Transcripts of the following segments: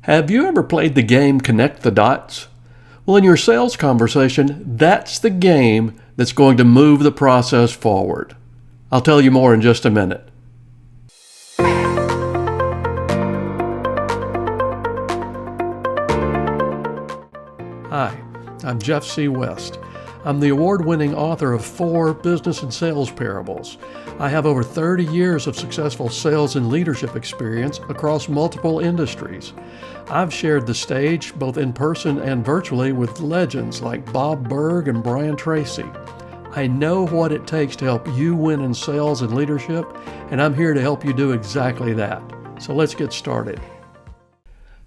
Have you ever played the game Connect the Dots? Well, in your sales conversation, that's the game that's going to move the process forward. I'll tell you more in just a minute. Hi, I'm Jeff C. West. I'm the award-winning author of 4 business and sales parables. I have over 30 years of successful sales and leadership experience across multiple industries. I've shared the stage, both in person and virtually, with legends like Bob Burg and Brian Tracy. I know what it takes to help you win in sales and leadership, and I'm here to help you do exactly that. So let's get started.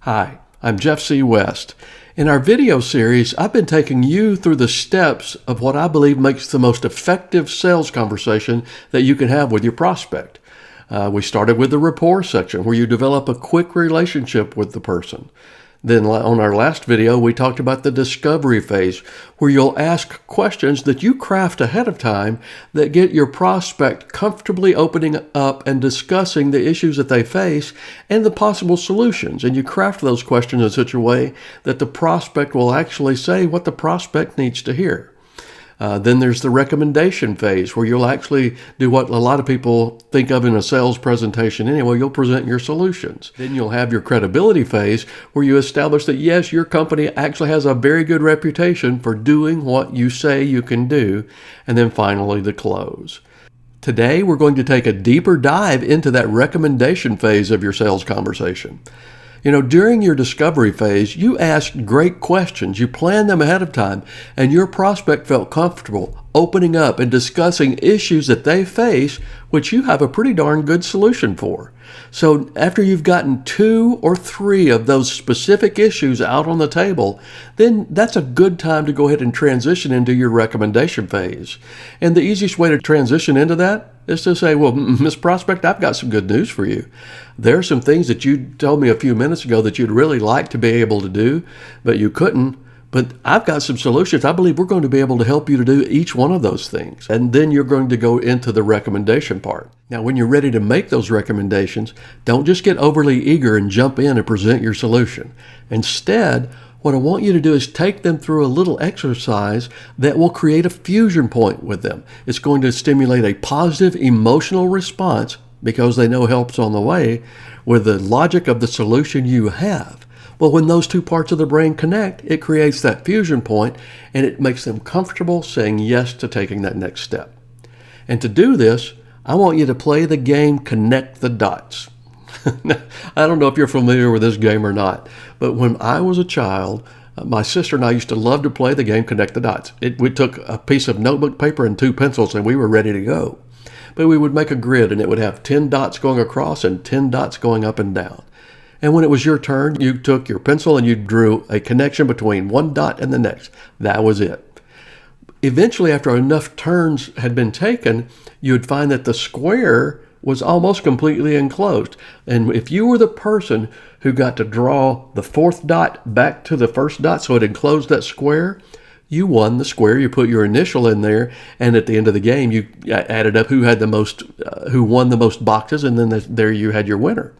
Hi, I'm Jeff C. West. In our video series, I've been taking you through the steps of what I believe makes the most effective sales conversation that you can have with your prospect. We started with the rapport section, where you develop a quick relationship with the person. Then on our last video, we talked about the discovery phase, where you'll ask questions that you craft ahead of time that get your prospect comfortably opening up and discussing the issues that they face and the possible solutions. And you craft those questions in such a way that the prospect will actually say what the prospect needs to hear. Then there's the recommendation phase, where you'll actually do what a lot of people think of in a sales presentation anyway. You'll present your solutions. Then you'll have your credibility phase, where you establish that, yes, your company actually has a very good reputation for doing what you say you can do. And then finally, the close. Today, we're going to take a deeper dive into that recommendation phase of your sales conversation. During your discovery phase, you asked great questions. You planned them ahead of time, and your prospect felt comfortable opening up and discussing issues that they face, which you have a pretty darn good solution for. So after you've gotten 2 or 3 of those specific issues out on the table, then that's a good time to go ahead and transition into your recommendation phase. And the easiest way to transition into that is to say, well, Miss Prospect, I've got some good news for you. There are some things that you told me a few minutes ago that you'd really like to be able to do, but you couldn't. But I've got some solutions. I believe we're going to be able to help you to do each one of those things. And then you're going to go into the recommendation part. Now, when you're ready to make those recommendations, don't just get overly eager and jump in and present your solution. Instead, what I want you to do is take them through a little exercise that will create a fusion point with them. It's going to stimulate a positive emotional response, because they know help's on the way, with the logic of the solution you have. Well, when those 2 parts of the brain connect, it creates that fusion point, and it makes them comfortable saying yes to taking that next step. And to do this, I want you to play the game Connect the Dots. I don't know if you're familiar with this game or not, but when I was a child, my sister and I used to love to play the game Connect the Dots. We took a piece of notebook paper and 2 pencils, and we were ready to go. But we would make a grid, and it would have 10 dots going across and 10 dots going up and down. And when it was your turn, you took your pencil and you drew a connection between one dot and the next. That was it. Eventually, after enough turns had been taken, you would find that the square was almost completely enclosed. And if you were the person who got to draw the 4th dot back to the first dot so it enclosed that square, you won the square. You put your initial in there, and at the end of the game, you added up who won the most boxes, and then there you had your winner.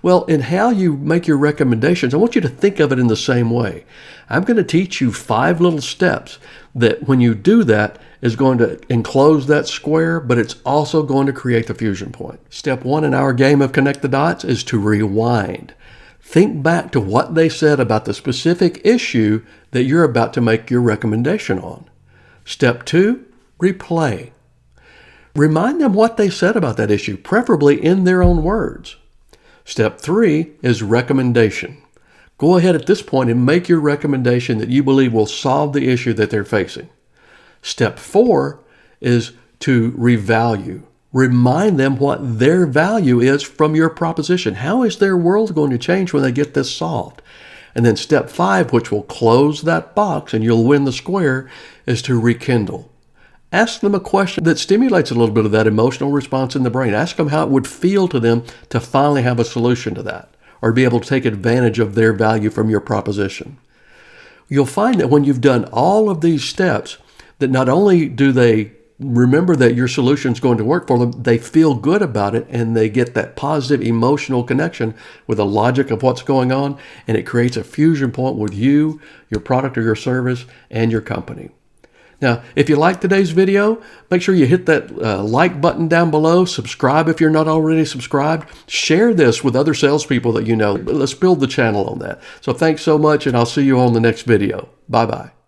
Well, in how you make your recommendations, I want you to think of it in the same way. I'm going to teach you 5 little steps that, when you do that, is going to enclose that square, but it's also going to create the fusion point. Step 1 in our game of Connect the Dots is to rewind. Think back to what they said about the specific issue that you're about to make your recommendation on. Step 2, replay. Remind them what they said about that issue, preferably in their own words. Step 3 is recommendation. Go ahead at this point and make your recommendation that you believe will solve the issue that they're facing. Step 4 is to revalue. Remind them what their value is from your proposition. How is their world going to change when they get this solved? And then step 5, which will close that box and you'll win the square, is to rekindle. Ask them a question that stimulates a little bit of that emotional response in the brain. Ask them how it would feel to them to finally have a solution to that, or be able to take advantage of their value from your proposition. You'll find that when you've done all of these steps, that not only do they remember that your solution is going to work for them, they feel good about it, and they get that positive emotional connection with the logic of what's going on, and it creates a fusion point with you, your product or your service, and your company. Now, if you like today's video, make sure you hit that like button down below. Subscribe if you're not already subscribed. Share this with other salespeople that you know. Let's build the channel on that. So thanks so much, and I'll see you on the next video. Bye-bye.